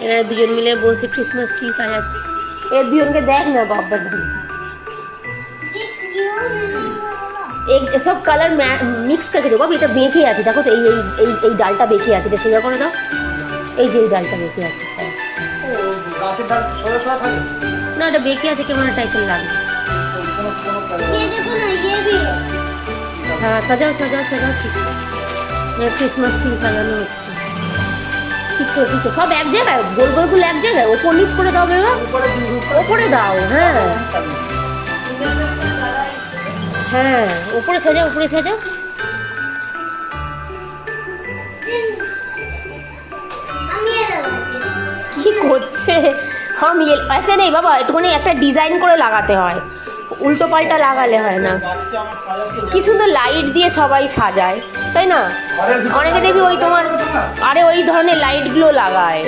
এরা দুজন মিলে বসে ক্রিসমাস ট্রি সাজাচ্ছে। এর দুজনকে দেখ না বাবা, সব কালার মিক্স করে দেবো। এটা বেঁকে আছে, দেখো তো, এই এই এই ডালটা বেঁকে আছে, এটা সোজা করে দাও। এই যে এই ডালটা বেঁকে আছে, না এটা বেঁকে আছে, কেমন টাইপের লাগে। হ্যাঁ সাজাও সাজাও সাজাও, ঠিক ক্রিসমাস ট্রি সাজানো হচ্ছে। ঠিক তো ঠিক তো, সব এক জায়গায়, গোল গোল গুলো এক জায়গায়, ওপর নিচ করে দাও বেবা, ওপরে দাও। হ্যাঁ হ্যাঁ, উপরে সাজাও, উপরে সাজাও। কি করছে? আমি ऐसे নেই বাবা, একটুখানি একটা ডিজাইন করে লাগাতে হয়, উল্টো পাল্টা লাগালে হয় না। কি সুন্দর লাইট দিয়ে সবাই সাজায়, তাই না? অনেকে দেখবি ওই তোমার, আরে ওই ধরনের লাইটগুলো লাগায়।